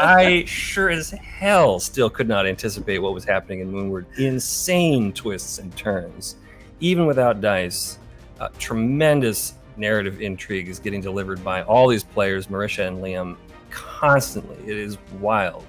I sure as hell still could not anticipate what was happening in Moonward. Insane twists and turns. Even without dice, tremendous narrative intrigue is getting delivered by all these players, Marisha and Liam, constantly. It is wild.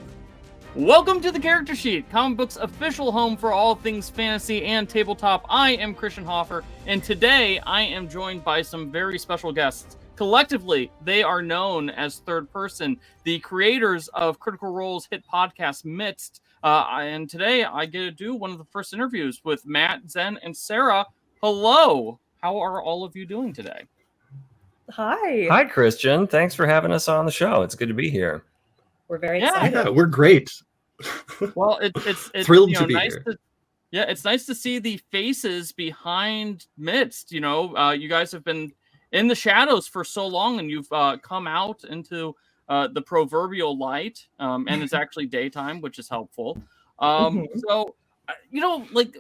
Welcome to the Character Sheet, comic book's official home for all things fantasy and tabletop. I am Christian Hoffer, and today I am joined by some very special guests. Collectively, they are known as Third Person, the creators of Critical Role's hit podcast, Midst. And today I get to do one of the first interviews with Matt, Zen, and Sarah. Hello. How are all of you doing today? Hi. Hi, Christian. Thanks for having us on the show. It's good to be here. We're very excited. Yeah, we're great. Well, it's thrilled to be nice here. It's nice to see the faces behind Midst. You guys have been in the shadows for so long, and you've come out into the proverbial light, and it's actually daytime, which is helpful. So,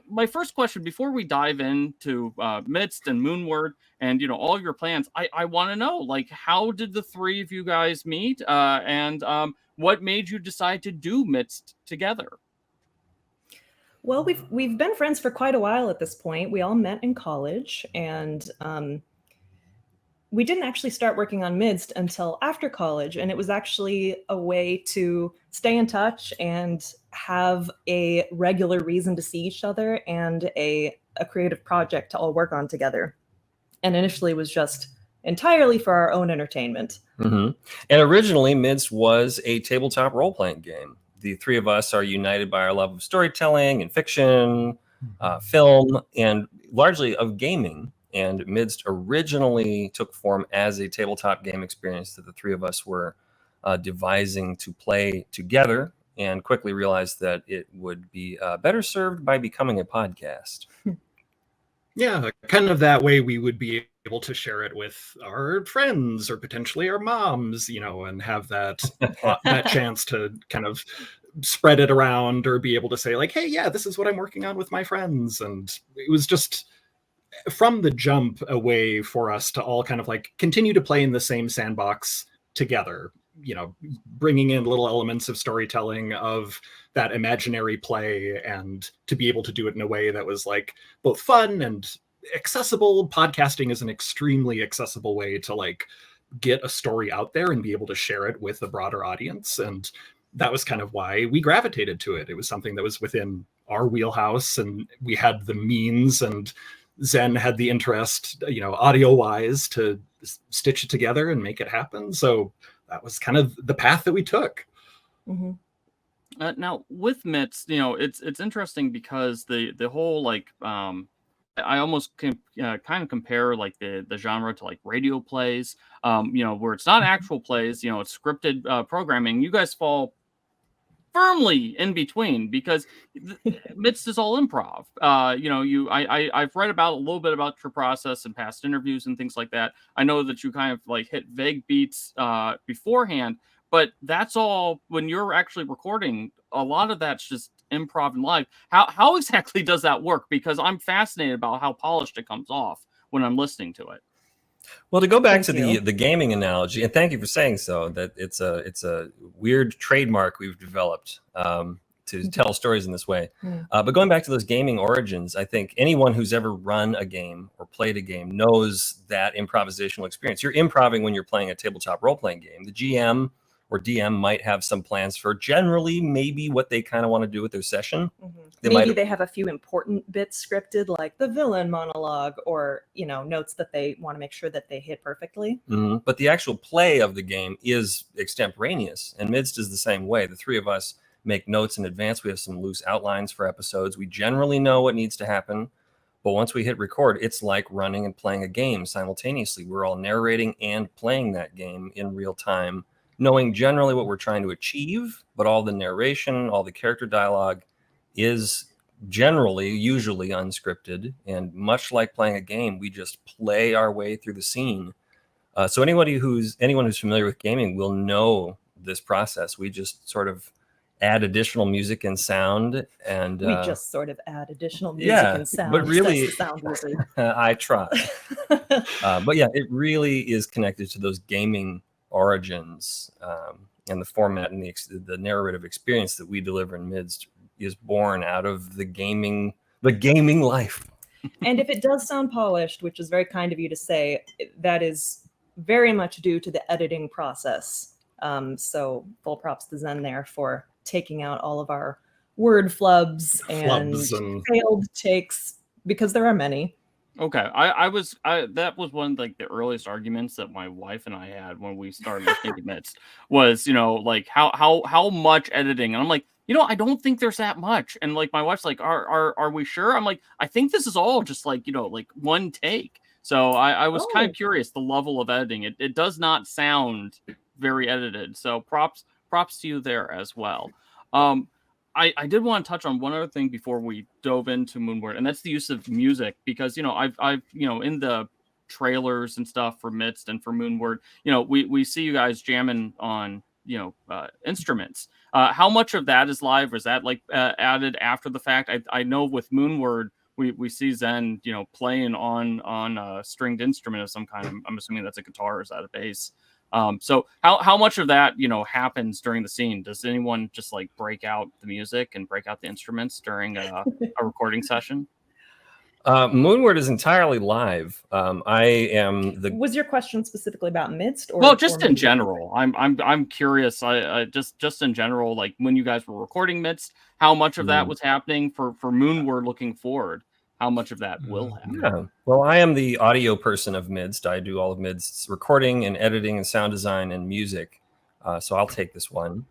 my first question before we dive into Midst and Moonward and all your plans, I want to know, how did the three of you guys meet, and what made you decide to do Midst together? Well, we've been friends for quite a while at this point. We all met in college, and we didn't actually start working on Midst until after college, and it was actually a way to stay in touch and have a regular reason to see each other and a creative project to all work on together. And initially was just entirely for our own entertainment. Mm-hmm. And originally, Midst was a tabletop role-playing game. The three of us are united by our love of storytelling and fiction, film, and largely of gaming. And Midst originally took form as a tabletop game experience that the three of us were devising to play together, and quickly realized that it would be better served by becoming a podcast. Yeah, kind of that way we would be able to share it with our friends or potentially our moms, and have that that chance to kind of spread it around or be able to say hey, yeah, this is what I'm working on with my friends. And it was just from the jump a way for us to all kind of continue to play in the same sandbox together, bringing in little elements of storytelling, of that imaginary play, and to be able to do it in a way that was both fun and accessible. Podcasting is an extremely accessible way to get a story out there and be able to share it with a broader audience. And that was kind of why we gravitated to it. It was something that was within our wheelhouse, and we had the means, and Zen had the interest, audio-wise, to stitch it together and make it happen. So that was kind of the path that we took. Mm-hmm. Now, with Midst, it's interesting because the whole I almost kind of compare the genre to radio plays, where it's not actual plays, it's scripted programming. You guys fall firmly in between because Midst is all improv. I've read about a little bit about your process in past interviews and things like that. I know that you kind of hit vague beats beforehand, but that's all when you're actually recording. A lot of that's just improv and live. How exactly does that work? Because I'm fascinated about how polished it comes off when I'm listening to it. Well, to go back to the gaming analogy, and thank you for saying so, that it's a weird trademark we've developed to tell stories in this way. But going back to those gaming origins, I think anyone who's ever run a game or played a game knows that improvisational experience. You're improving when you're playing a tabletop role-playing game. The GM or DM might have some plans for generally maybe what they kind of want to do with their session. Mm-hmm. They have a few important bits scripted, like the villain monologue, or notes that they want to make sure that they hit perfectly. Mm-hmm. But the actual play of the game is extemporaneous, and Midst is the same way. The three of us make notes in advance. We have some loose outlines for episodes. We generally know what needs to happen, but once we hit record, it's like running and playing a game simultaneously. We're all narrating and playing that game in real time, knowing generally what we're trying to achieve, but all the narration, all the character dialogue is usually unscripted. And much like playing a game, we just play our way through the scene. So anyone who's familiar with gaming will know this process. We just sort of add additional music and sound, and we just sort of add additional music and sound. But really, sound I try. But yeah, it really is connected to those gaming origins, and the format and the narrative experience that we deliver in Midst is born out of the gaming life. And if it does sound polished, which is very kind of you to say, that is very much due to the editing process. So full props to Zen there for taking out all of our word flubs and failed takes, because there are many. Okay, that was one of like the earliest arguments that my wife and I had when we started looking at Midst was, like how much editing, and I'm like, I don't think there's that much, and like my wife's like, are we sure? I'm like, I think this is all just like like one take. So I was kind of curious the level of editing. It does not sound very edited. So props to you there as well. I did want to touch on one other thing before we dove into Moonward, and that's the use of music, because I've in the trailers and stuff for Midst and for Moonward, we see you guys jamming on instruments. How much of that is live? Was that like added after the fact? I know with Moonward we see Zen playing on a stringed instrument of some kind. I'm assuming that's a guitar, or is that a bass? So how much of that happens during the scene? Does anyone just like break out the music and break out the instruments during a recording session? Moonward is entirely live. Was your question specifically about Midst, or just in general? I'm curious. I just in general, like when you guys were recording Midst, how much of that was happening for Moonward looking forward? How much of that will happen? Yeah. Well, I am the audio person of Midst. I do all of Midst's recording and editing and sound design and music. So I'll take this one.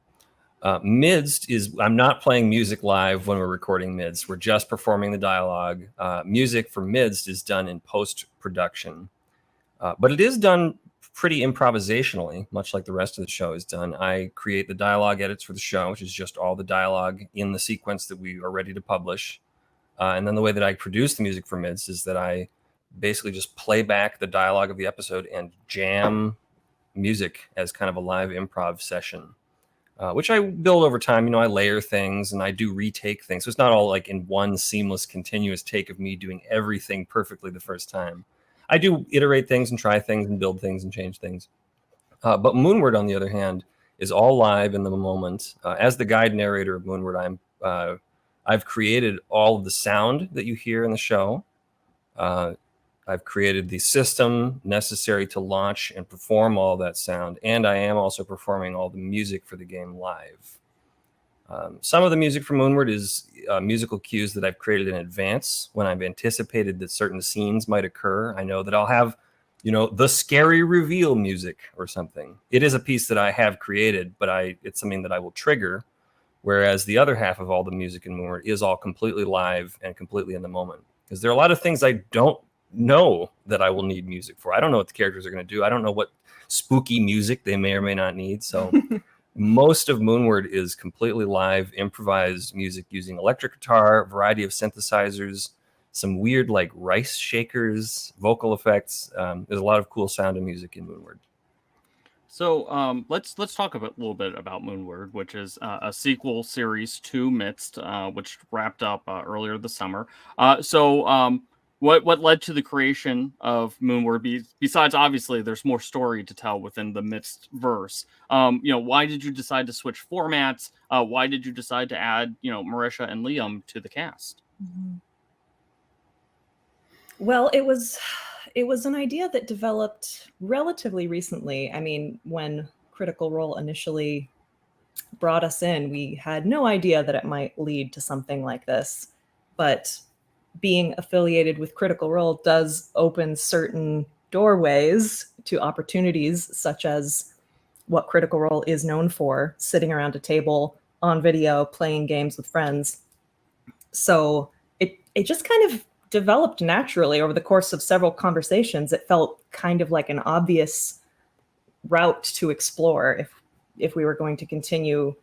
Midst I'm not playing music live when we're recording Midst. We're just performing the dialogue. Music for Midst is done in post-production. But it is done pretty improvisationally, much like the rest of the show is done. I create the dialogue edits for the show, which is just all the dialogue in the sequence that we are ready to publish. And then the way that I produce the music for Midst is that I basically just play back the dialogue of the episode and jam music as kind of a live improv session, which I build over time. I layer things and I do retake things. So it's not all like in one seamless, continuous take of me doing everything perfectly the first time. I do iterate things and try things and build things and change things. But Moonward, on the other hand, is all live in the moment. As the guide narrator of Moonward, I've created all of the sound that you hear in the show. I've created the system necessary to launch and perform all that sound, and I am also performing all the music for the game live. Some of the music from Moonward is musical cues that I've created in advance when I've anticipated that certain scenes might occur. I know that I'll have, the scary reveal music or something. It is a piece that I have created, but it's something that I will trigger. Whereas the other half of all the music in Moonward is all completely live and completely in the moment. Because there are a lot of things I don't know that I will need music for. I don't know what the characters are going to do. I don't know what spooky music they may or may not need. So most of Moonward is completely live, improvised music using electric guitar, a variety of synthesizers, some weird like rice shakers, vocal effects. There's a lot of cool sound and music in Moonward. So let's talk a little bit about Moonward, which is a sequel series to Midst, which wrapped up earlier this summer. What led to the creation of Moonward? Besides, obviously, there's more story to tell within the Midst verse. Why did you decide to switch formats? Why did you decide to add, Marisha and Liam to the cast? Well, it was an idea that developed relatively recently. I mean, when Critical Role initially brought us in, we had no idea that it might lead to something like this. But being affiliated with Critical Role does open certain doorways to opportunities, such as what Critical Role is known for, sitting around a table on video, playing games with friends. So it just kind of developed naturally over the course of several conversations. It felt kind of like an obvious route to explore if we were going to continue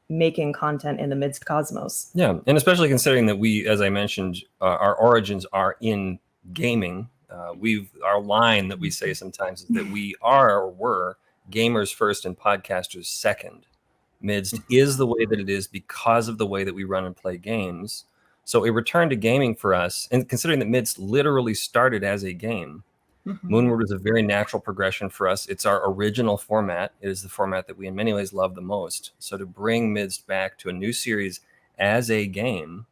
making content in the Midst cosmos. Yeah, and especially considering that we, as I mentioned, our origins are in gaming. Our line that we say sometimes is that we are or were gamers first and podcasters second. Midst is the way that it is because of the way that we run and play games. So a return to gaming for us, and considering that Midst literally started as a game, Moonward is a very natural progression for us. It's our original format. It is the format that we in many ways love the most. So to bring Midst back to a new series as a game,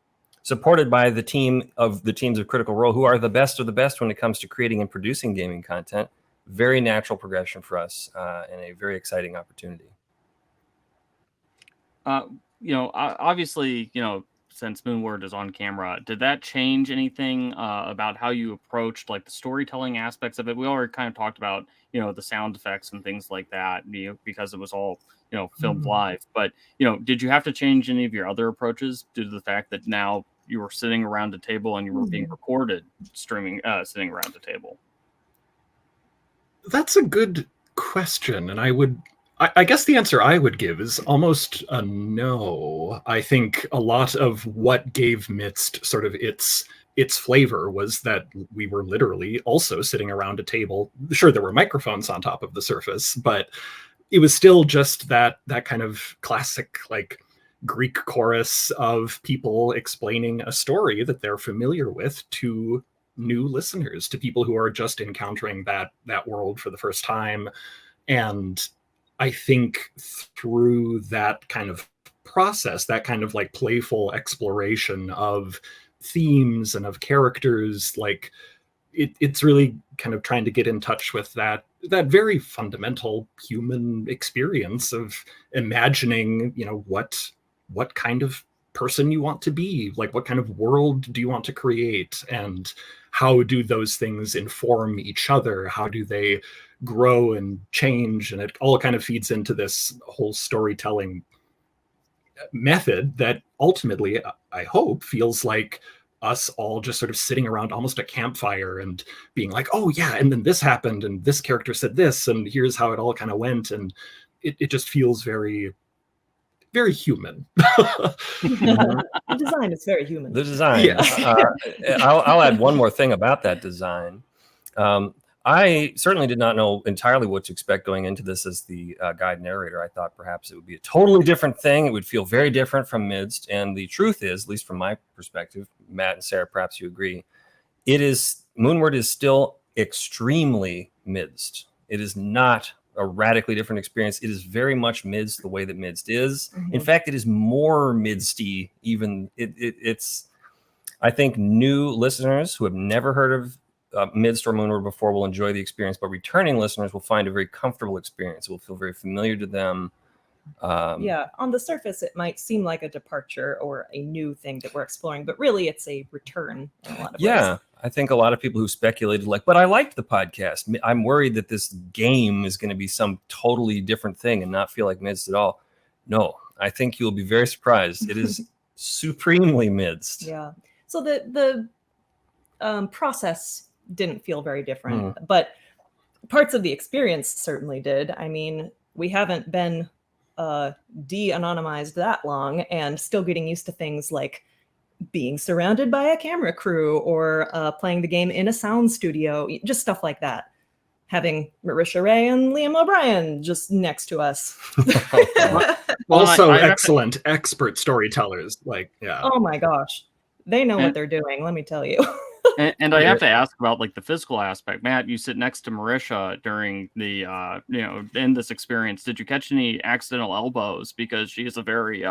supported by the teams of Critical Role, who are the best of the best when it comes to creating and producing gaming content, very natural progression for us, and a very exciting opportunity. Obviously, since Moonward is on camera, did that change anything about how you approached like the storytelling aspects of it? We already kind of talked about, the sound effects and things like that, because it was all, filmed live. But, did you have to change any of your other approaches due to the fact that now you were sitting around a table and you were being recorded sitting around a table? That's a good question. And I guess the answer I would give is almost a no. I think a lot of what gave Midst sort of its flavor was that we were literally also sitting around a table. Sure, there were microphones on top of the surface, but it was still just that kind of classic, like, Greek chorus of people explaining a story that they're familiar with to new listeners, to people who are just encountering that world for the first time. And I think through that kind of process, that kind of like playful exploration of themes and of characters, like it's really kind of trying to get in touch with that very fundamental human experience of imagining, what kind of person you want to be, like what kind of world do you want to create, and how do those things inform each other? How do they grow and change? And it all kind of feeds into this whole storytelling method that ultimately, I hope, feels like us all just sort of sitting around almost a campfire and being like, oh yeah, and then this happened and this character said this and here's how it all kind of went. And it just feels very, very human. The design is very human. The design. Yeah. I'll add one more thing about that design. I certainly did not know entirely what to expect going into this as the guide narrator. I thought perhaps it would be a totally different thing. It would feel very different from Midst. And the truth is, at least from my perspective, Matt and Sarah, perhaps you agree, Moonward is still extremely Midst. It is not a radically different experience. It is very much Midst the way that Midst is. Mm-hmm. In fact, it is more Midsty even. It's, I think, new listeners who have never heard of Midst or Moonward before will enjoy the experience, but returning listeners will find a very comfortable experience. It will feel very familiar to them. Yeah, on the surface, it might seem like a departure or a new thing that we're exploring, but really it's a return in a lot of ways. I think a lot of people who speculated, like, but I liked the podcast. I'm worried that this game is going to be some totally different thing and not feel like Midst at all. No, I think you'll be very surprised. It is supremely Midst. Yeah. So the process didn't feel very different, but parts of the experience certainly did. I mean, we haven't been de-anonymized that long and still getting used to things like being surrounded by a camera crew or playing the game in a sound studio, just stuff like that. Having Marisha Ray and Liam O'Brien just next to us. Also excellent expert storytellers. Like, yeah. Oh my gosh. They know what they're doing, let me tell you. And I have to ask about like the physical aspect. Matt, you sit next to Marisha during the in this experience. Did you catch any accidental elbows? Because she is a very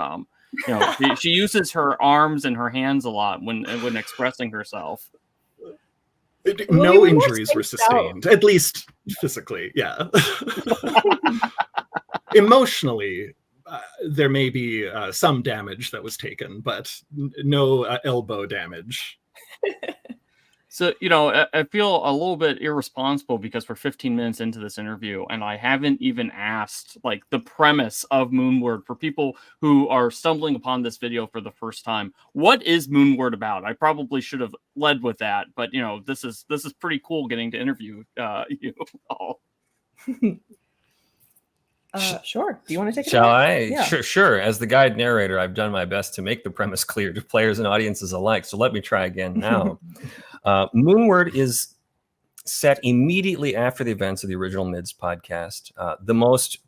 she uses her arms and her hands a lot when expressing herself. No injuries were sustained, at least physically. Yeah. Emotionally, there may be some damage that was taken, but no elbow damage. So, I feel a little bit irresponsible because we're 15 minutes into this interview and I haven't even asked like the premise of Moonward for people who are stumbling upon this video for the first time. What is Moonward about? I probably should have led with that, but this is pretty cool getting to interview you all. Sure. Do you want to take it? Shall I? Yeah. Sure. As the guide narrator, I've done my best to make the premise clear to players and audiences alike. So let me try again now. Moonward is set immediately after the events of the original Midst podcast. The most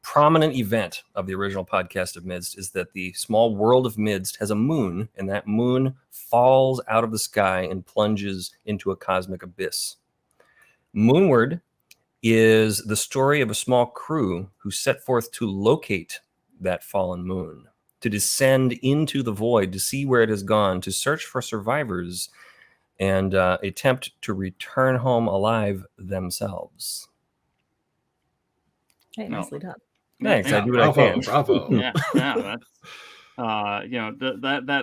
prominent event of the original podcast of Midst is that the small world of Midst has a moon, and that moon falls out of the sky and plunges into a cosmic abyss. Moonward is the story of a small crew who set forth to locate that fallen moon, to descend into the void, to see where it has gone, to search for survivors, and attempt to return home alive themselves. Hey, No. nicely done. Thanks. Yeah, I do what I can. Bravo. Yeah, that's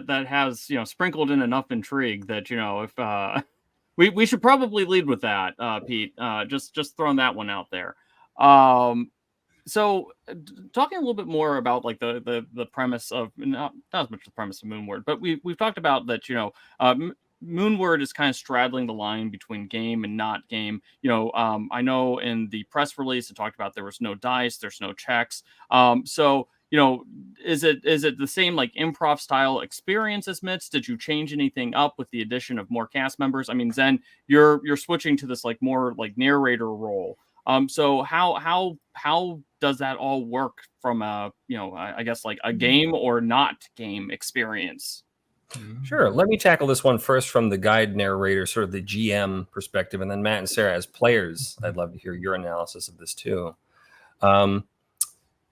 that has sprinkled in enough intrigue that if we should probably lead with that, Pete. Just throwing that one out there. So talking a little bit more about like the premise of not as much the premise of Moonward, but we've talked about that Moonward is kind of straddling the line between game and not game. I know in the press release it talked about there was no dice, there's no checks. So is it the same like improv style experience as Mitts? Did you change anything up with the addition of more cast members? I mean, Zen, you're switching to this like more like narrator role. So how does that all work from a I guess like a game or not game experience? Sure. Let me tackle this one first from the guide narrator, sort of the GM perspective, and then Matt and Sarah as players. I'd love to hear your analysis of this too.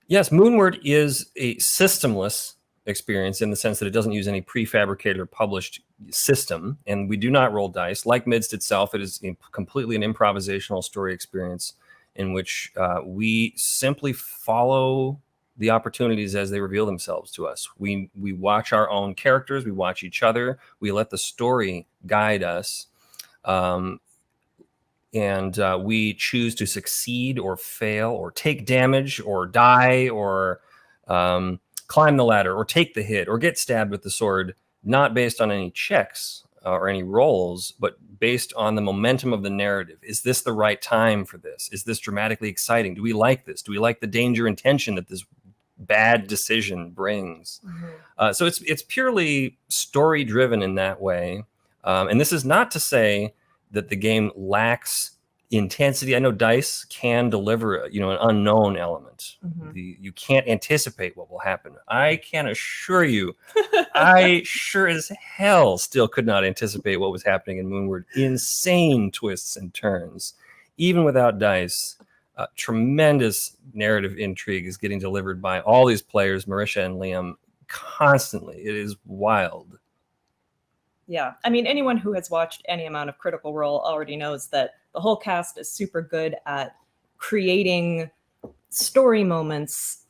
Yes, Moonward is a systemless experience in the sense that it doesn't use any prefabricated or published system, and we do not roll dice. Like Midst itself, it is completely an improvisational story experience in which we simply follow the opportunities as they reveal themselves to us. We watch our own characters, we watch each other, we let the story guide us, and we choose to succeed or fail or take damage or die or climb the ladder or take the hit or get stabbed with the sword, not based on any checks or any rolls, but based on the momentum of the narrative. Is this the right time for this? Is this dramatically exciting? Do we like this? Do we like the danger and tension that this bad decision brings? So it's purely story driven in that way. And this is not to say that the game lacks intensity. I know dice can deliver, an unknown element. You can't anticipate what will happen. I can assure you, I sure as hell still could not anticipate what was happening in Moonward. Insane twists and turns, even without dice. Tremendous narrative intrigue is getting delivered by all these players, Marisha and Liam, constantly. It is wild. Yeah, I mean, anyone who has watched any amount of Critical Role already knows that the whole cast is super good at creating story moments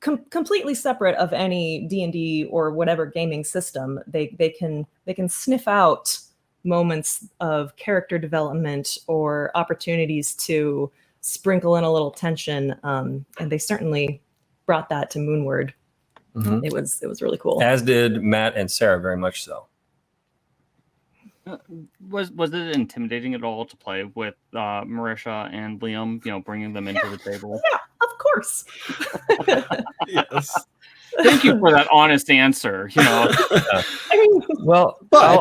completely separate of any D&D or whatever gaming system. They can sniff out moments of character development or opportunities to sprinkle in a little tension, and they certainly brought that to Moonward. It was really cool. As did Matt and Sarah, very much so. Was it intimidating at all to play with Marisha and Liam? Bringing them into the table. Yeah, of course. Yes. Thank you for that honest answer. I mean, Well, But I'll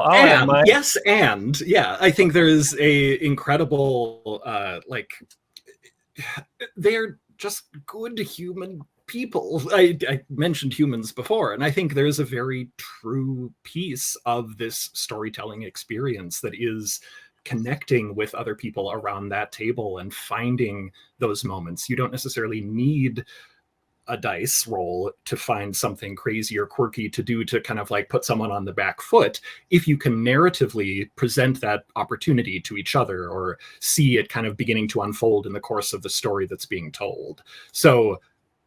I think there is a incredible they're just good human people. I mentioned humans before, and I think there's a very true piece of this storytelling experience that is connecting with other people around that table and finding those moments. You don't necessarily need a dice roll to find something crazy or quirky to do to kind of like put someone on the back foot if you can narratively present that opportunity to each other or see it kind of beginning to unfold in the course of the story that's being told. So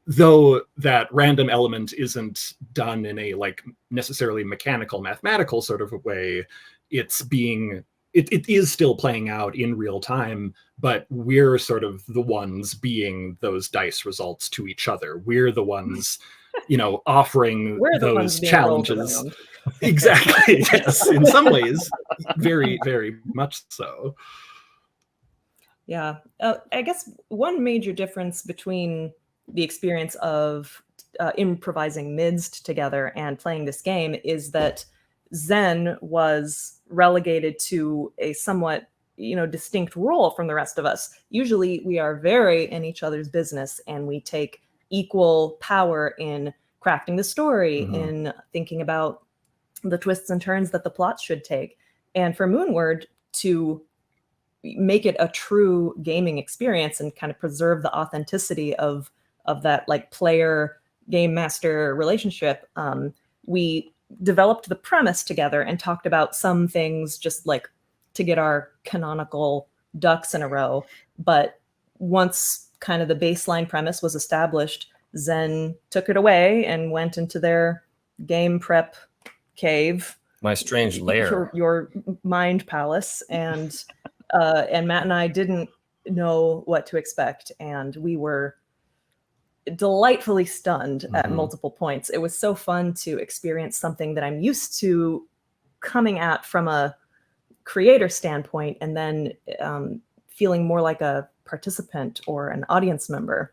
though that random element isn't done in a like necessarily mechanical mathematical sort of a way, it's being it is still playing out in real time, but we're sort of the ones being those dice results to each other. We're the ones, offering those challenges. Exactly. Yes. In some ways, very, very much so. Yeah. I guess one major difference between the experience of improvising Midst together and playing this game is that Zen was relegated to a somewhat distinct role from the rest of us. Usually we are very in each other's business and we take equal power in crafting the story, in thinking about the twists and turns that the plot should take. And for Moonward to make it a true gaming experience and kind of preserve the authenticity of that like player game master relationship, we developed the premise together and talked about some things just like to get our canonical ducks in a row. But once kind of the baseline premise was established, Zen took it away and went into their game prep cave, my strange lair, your mind palace, and Matt and I didn't know what to expect, and we were delightfully stunned at multiple points. It was so fun to experience something that I'm used to coming at from a creator standpoint, and then feeling more like a participant or an audience member.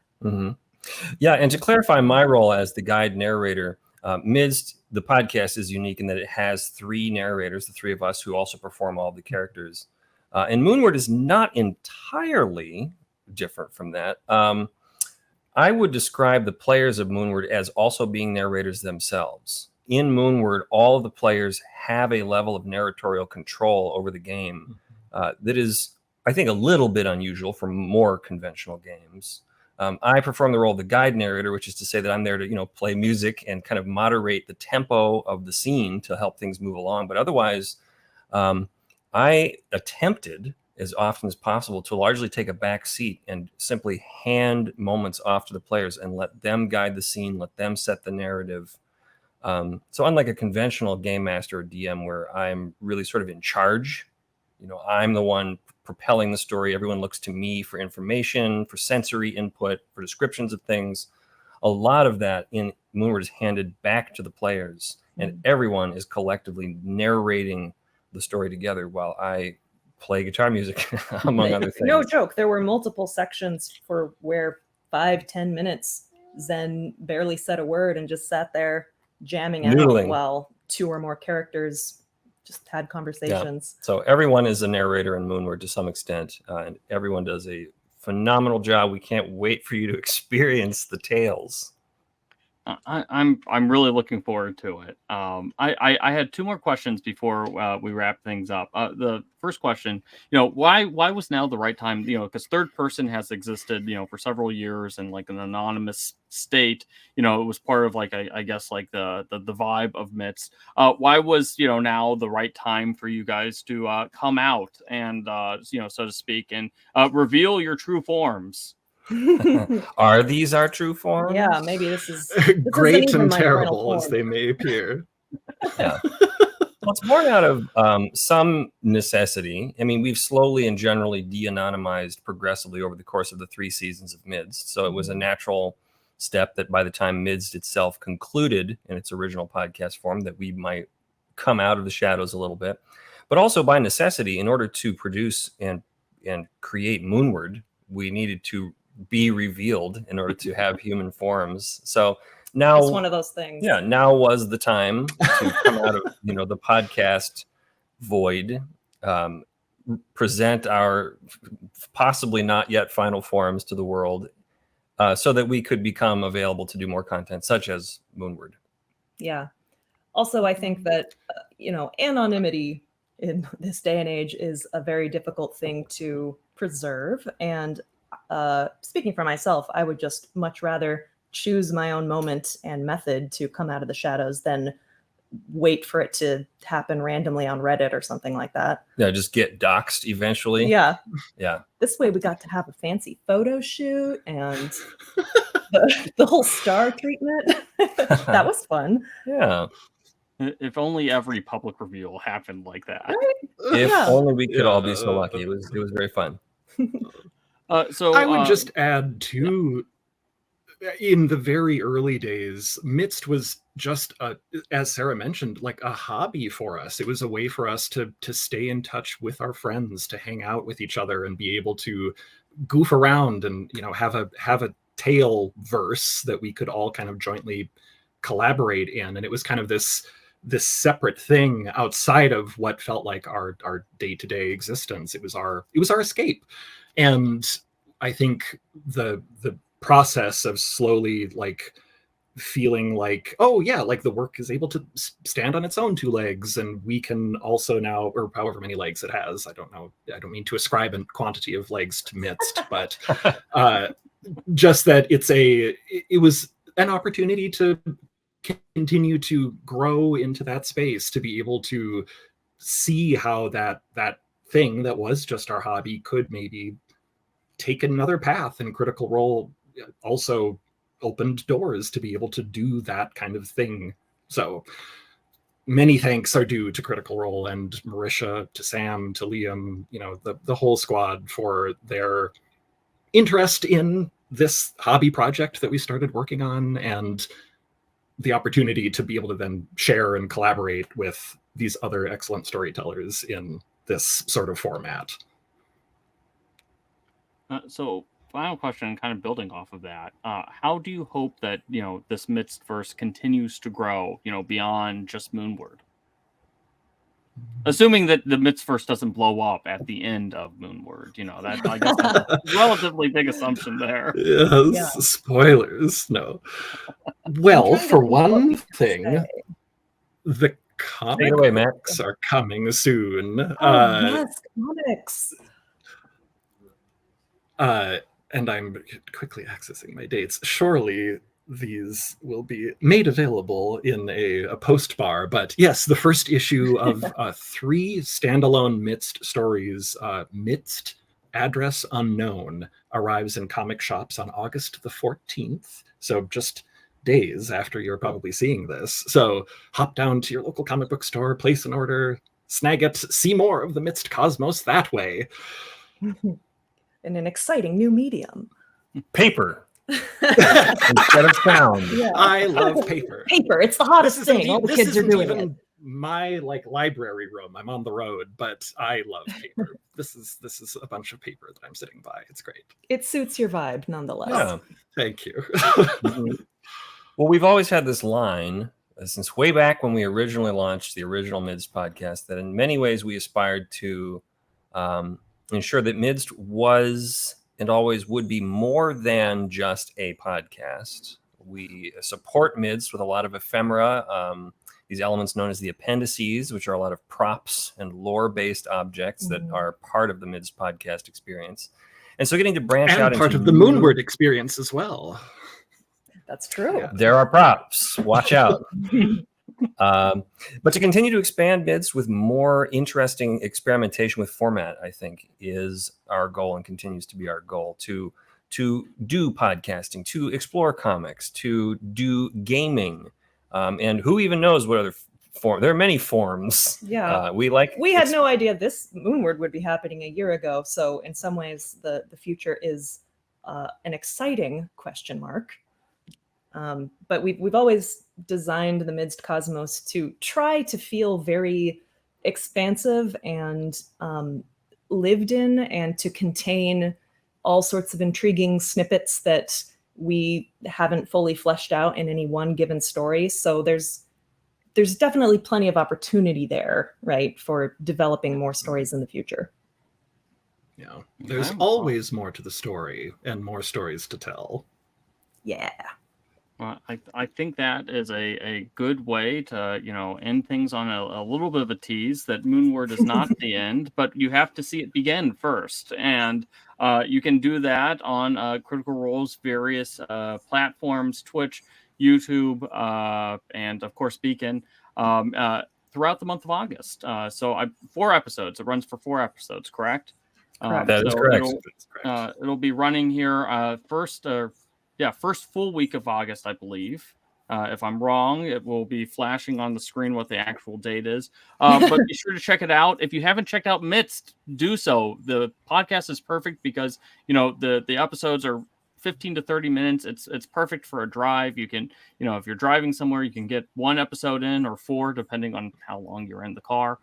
Yeah, and to clarify my role as the guide narrator, Midst, the podcast is unique in that it has 3 narrators, the 3 of us, who also perform all the characters. And Moonward is not entirely different from that. I would describe the players of Moonward as also being narrators themselves. In Moonward, all of the players have a level of narratorial control over the game that is, I think, a little bit unusual for more conventional games. I perform the role of the guide narrator, which is to say that I'm there to, play music and kind of moderate the tempo of the scene to help things move along. But otherwise, I attempted as often as possible to largely take a back seat and simply hand moments off to the players and let them guide the scene, let them set the narrative. So unlike a conventional game master or DM where I'm really sort of in charge, I'm the one propelling the story. Everyone looks to me for information, for sensory input, for descriptions of things. A lot of that in Moonward is handed back to the players, and everyone is collectively narrating the story together while I play guitar music, among other things. No joke. There were multiple sections for where 5-10 minutes Zen barely said a word and just sat there jamming Noodling. out while 2 or more characters just had conversations. Yeah. So everyone is a narrator in Moonward to some extent, and everyone does a phenomenal job. We can't wait for you to experience the tales. I'm really looking forward to it. I had 2 more questions before we wrap things up. The first question, why was now the right time? Because third person has existed, for several years in like an anonymous state. It was part of like I guess like the vibe of Midst. Why was now the right time for you guys to come out and so to speak, and reveal your true forms? Are these our true forms? Yeah, maybe this is great and terrible as they may appear. Yeah. Well, it's born out of some necessity. I mean, we've slowly and generally de-anonymized progressively over the course of the 3 seasons of Midst. So it was a natural step that by the time Midst itself concluded in its original podcast form, that we might come out of the shadows a little bit. But also by necessity, in order to produce and create Moonward, we needed to be revealed in order to have human forms. So now it's one of those things. Yeah, now was the time to come out of the podcast void, present our possibly not yet final forms to the world, so that we could become available to do more content such as Moonward. Yeah. Also, I think that anonymity in this day and age is a very difficult thing to preserve, and speaking for myself, I would just much rather choose my own moment and method to come out of the shadows than wait for it to happen randomly on Reddit or something like that. Yeah, just get doxxed eventually. Yeah. Yeah. This way we got to have a fancy photo shoot and the whole star treatment. That was fun. Yeah. If only every public reveal happened like that. Right? If only we could all be so lucky. It was very fun. So I would just add too, in the very early days, Midst was just as Sarah mentioned, like a hobby for us. It was a way for us to stay in touch with our friends, to hang out with each other, and be able to goof around and have a tale verse that we could all kind of jointly collaborate in. And it was kind of this separate thing outside of what felt like our day-to-day existence. It was our escape. And I think the process of slowly like feeling like, oh yeah, like the work is able to stand on its own 2 legs, and we can also now, or however many legs it has, I don't know, I don't mean to ascribe a quantity of legs to Midst, but just that it was an opportunity to continue to grow into that space, to be able to see how that thing that was just our hobby could maybe take another path, and Critical Role also opened doors to be able to do that kind of thing. So many thanks are due to Critical Role and Marisha, to Sam, to Liam, the whole squad, for their interest in this hobby project that we started working on, and the opportunity to be able to then share and collaborate with these other excellent storytellers in this sort of format. So final question, kind of building off of that, how do you hope that this Midstverse continues to grow beyond just Moonward, assuming that the Midstverse doesn't blow up at the end of Moonward? That, I guess, that's a relatively big assumption there. Yes, Yeah. Spoilers. No. Well, for one thing, the comic Take it away, Matt. books are coming soon. Yes, comics. And I'm quickly accessing my dates. Surely these will be made available in a post bar. But yes, the first issue of 3 standalone Midst stories, Midst Address Unknown, arrives in comic shops on August the 14th. So just days after you're probably seeing this. So hop down to your local comic book store, place an order, snag it, see more of the Midst cosmos that way. In an exciting new medium. Paper instead of sound. Yeah. I love paper. Paper, it's the hottest thing. All the kids are doing it. My library room. I'm on the road, but I love paper. This is a bunch of paper that I'm sitting by. It's great. It suits your vibe nonetheless. Yeah. Thank you. Well, we've always had this line since way back when we originally launched the original Midst podcast, that in many ways we aspired to ensure that Midst was and always would be more than just a podcast. We support Midst with a lot of ephemera, these elements known as the appendices, which are a lot of props and lore-based objects that are part of the Midst podcast experience. And so getting to branch out part into of the Moonward experience as well. That's true. Yeah. There are props. Watch out. But to continue to expand Midst with more interesting experimentation with format, I think, is our goal and continues to be our goal, to do podcasting, to explore comics, to do gaming, and who even knows what other form. There are many forms. Yeah. We had no idea this Moonward would be happening a year ago. So in some ways, the future is an exciting question mark. But we've always designed the Midst cosmos to try to feel very expansive and lived in, and to contain all sorts of intriguing snippets that we haven't fully fleshed out in any one given story. So there's definitely plenty of opportunity there, right, for developing more stories in the future. Yeah, there's always more to the story and more stories to tell. Yeah. Well, I think that is a good way to, end things on a little bit of a tease that Moonward is not the end, but you have to see it begin first. And you can do that on Critical Role's various platforms, Twitch, YouTube, and of course Beacon, throughout the month of August. So 4 episodes. It runs for 4 episodes, correct? That is correct. It'll be running here first full week of August, I believe. If I'm wrong, it will be flashing on the screen what the actual date is. But be sure to check it out. If you haven't checked out Midst, do so. The podcast is perfect because, the episodes are 15 to 30 minutes. It's perfect for a drive. You can, if you're driving somewhere, you can get 1 episode in or 4, depending on how long you're in the car.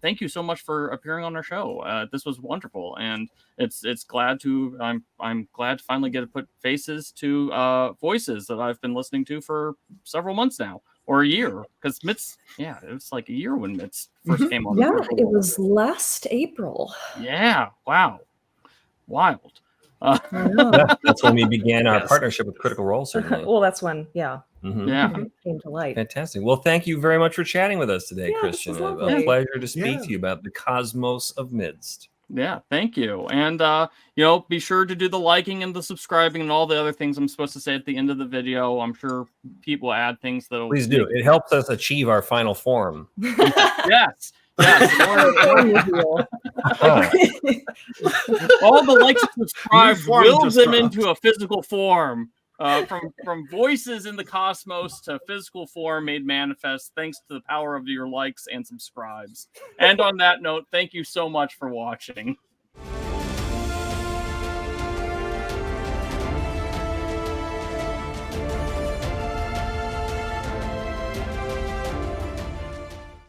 Thank you so much for appearing on our show. This was wonderful, and I'm glad to finally get to put faces to voices that I've been listening to for several months now, or a year, because Midst, it was like a year when Midst first came on. Yeah, it was last April. Yeah, wow, wild. That's when we began our Yes. partnership with Critical Role, certainly. Well, that's when, yeah, Mhm. Yeah. it came to light. Fantastic. Well, thank you very much for chatting with us today, Yeah, this Christian. was A lovely. pleasure to speak Yeah. to you about the cosmos of Midst. Yeah, thank you. And be sure to do the liking and the subscribing and all the other things I'm supposed to say at the end of the video. I'm sure people add things that'll Please do. It helps us achieve our final form. Yes. Yes. Form reveal. Huh. All the likes and subscribe New form will just them dropped. into a physical form. From voices in the cosmos to physical form made manifest, thanks to the power of your likes and subscribes. And on that note, thank you so much for watching.